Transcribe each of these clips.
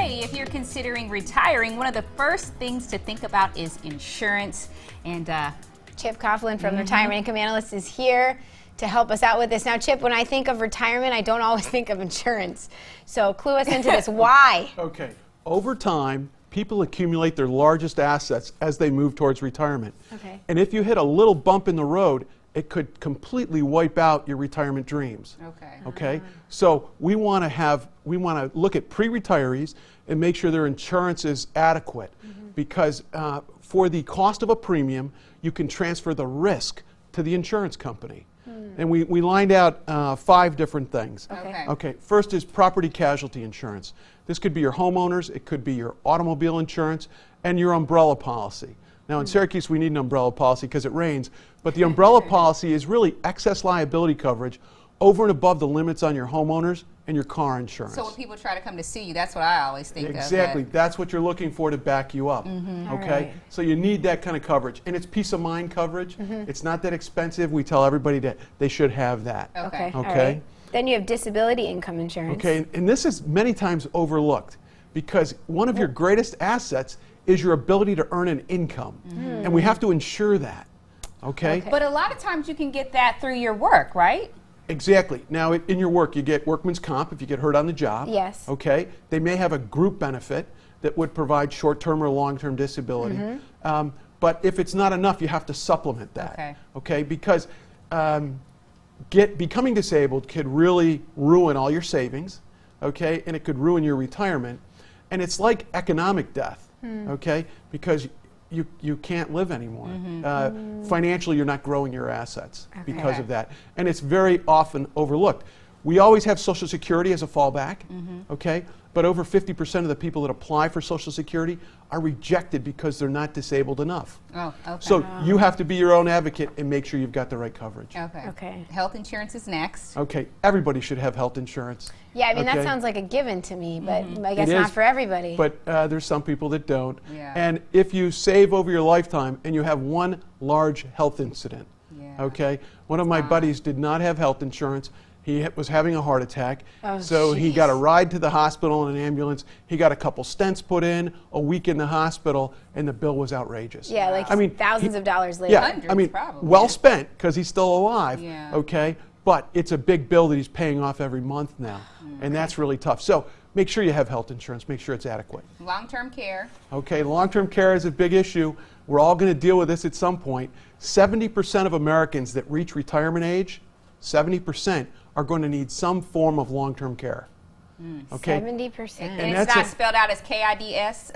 Hey, if you're considering retiring, one of the first things to think about is insurance. And Chip Coughlin from Retirement Income Analyst is here to help us out with this. Now, Chip, when I think of retirement, I don't always think of insurance. So clue us into this. Why? Okay. Over time, people accumulate their largest assets as they move towards retirement. Okay. And if you hit a little bump in the road, it could completely wipe out your retirement dreams. okay. Okay? So we want to look at pre-retirees and make sure their insurance is adequate, because for the cost of a premium, you can transfer the risk to the insurance company. And we lined out 5 different things. Okay. Okay, first is property casualty insurance. This could be your homeowners, it could be your automobile insurance, and your umbrella policy. Now in Syracuse we need an umbrella policy because it rains, but the umbrella policy is really excess liability coverage over and above the limits on your homeowners and your car insurance. So when people try to come to see you, that's what I always think Exactly. of. That's what you're looking for to back you up. Okay? Alright. So you need that kind of coverage. And it's peace of mind coverage. It's not that expensive. We tell everybody that they should have that. Okay. All Okay. right. Then you have disability income insurance. Okay, and this is many times overlooked because one of your greatest assets is your ability to earn an income. And we have to ensure that. Okay? Okay. But a lot of times you can get that through your work, right? Exactly. Now, in your work, you get workman's comp if you get hurt on the job. Yes. Okay. They may have a group benefit that would provide short-term or long-term disability. But if it's not enough, you have to supplement that. Okay. Okay. Because becoming disabled could really ruin all your savings. Okay. And it could ruin your retirement. And it's like economic death. Okay. Because you can't live anymore. Financially, you're not growing your assets because of that. And it's very often overlooked. We always have Social Security as a fallback, okay? But over 50% of the people that apply for Social Security are rejected because they're not disabled enough. Oh, okay. So you have to be your own advocate and make sure you've got the right coverage. Okay. Okay. Health insurance is next. Okay, everybody should have health insurance. Yeah, I mean, that Okay. sounds like a given to me, but I guess It not is, for everybody. But there's some people that don't. Yeah. And if you save over your lifetime and you have one large health incident, Yeah. okay? One of my buddies did not have health insurance. He was having a heart attack. Oh, so he jeez. got a ride to the hospital in an ambulance. He got a couple stents put in, a week in the hospital, and the bill was outrageous. Yeah, like I mean, thousands of dollars later. Yeah, Hundreds, I mean, probably. well spent because he's still alive. Yeah. Okay, but it's a big bill that he's paying off every month now, and that's really tough. So make sure you have health insurance. Make sure it's adequate. Long-term care. Okay, long-term care is a big issue. We're all going to deal with this at some point. 70% of Americans that reach retirement age, 70% are going to need some form of long-term care. Okay. 70%. And And it's that's not a- spelled out as KIDS.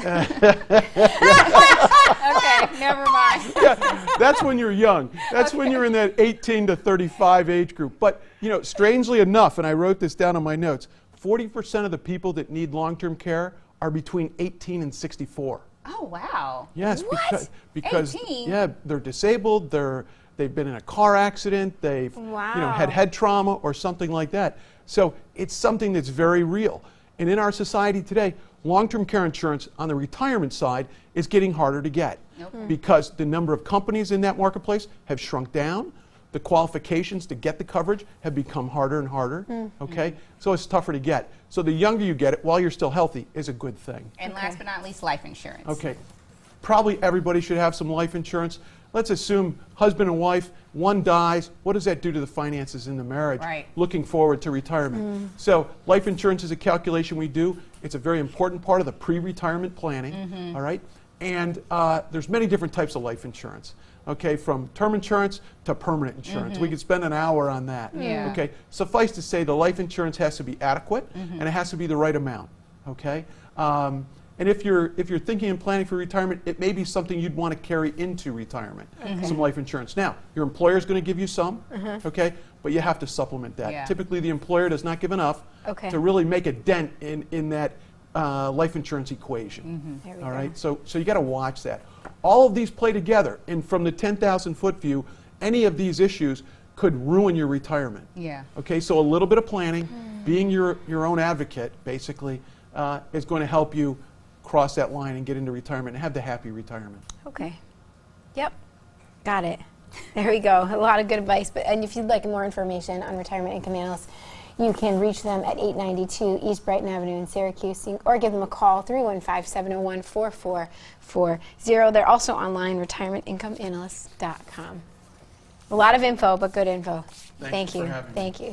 Okay, never mind. That's when you're young. That's when you're in that 18 to 35 age group. But, you know, strangely enough, and I wrote this down on my notes, 40% of the people that need long-term care are between 18 and 64. Oh, wow. Yes, What? because 18? yeah, they're disabled, they've been in a car accident, they've had Wow. head trauma or something like that. So it's something that's very real. And in our society today, long-term care insurance on the retirement side is getting harder to get because the number of companies in that marketplace have shrunk down. The qualifications to get the coverage have become harder and harder. Okay, so it's tougher to get. So the younger you get it, while you're still healthy, is a good thing. And last but not least, life insurance. Okay, probably everybody should have some life insurance. Let's assume husband and wife, one dies. What does that do to the finances in the marriage? Right. Looking forward to retirement. So life insurance is a calculation we do. It's a very important part of the pre-retirement planning. All right, and there's many different types of life insurance. Okay, from term insurance to permanent insurance. We could spend an hour on that. Yeah. Okay, suffice to say the life insurance has to be adequate and it has to be the right amount. Okay, and if you're thinking and planning for retirement, it may be something you'd want to carry into retirement. Some life insurance. Now, your employer is going to give you some. Okay, but you have to supplement that. Yeah. Typically, the employer does not give enough Okay. to really make a dent in that life insurance equation. There we All go. right, so you got to watch that. All of these play together, and from the 10,000-foot view, any of these issues could ruin your retirement. Yeah. Okay, so a little bit of planning, being your own advocate, basically, is going to help you cross that line and get into retirement and have the happy retirement. Okay. Yep. Got it. There we go. A lot of good advice. And if you'd like more information on Retirement Income Analyst, You can reach them at 892 East Brighton Avenue in Syracuse, or give them a call, 315-701-4440. They're also online, retirementincomeanalysts.com. A lot of info, but good info. Thank Thank you you. for having me. Thank you.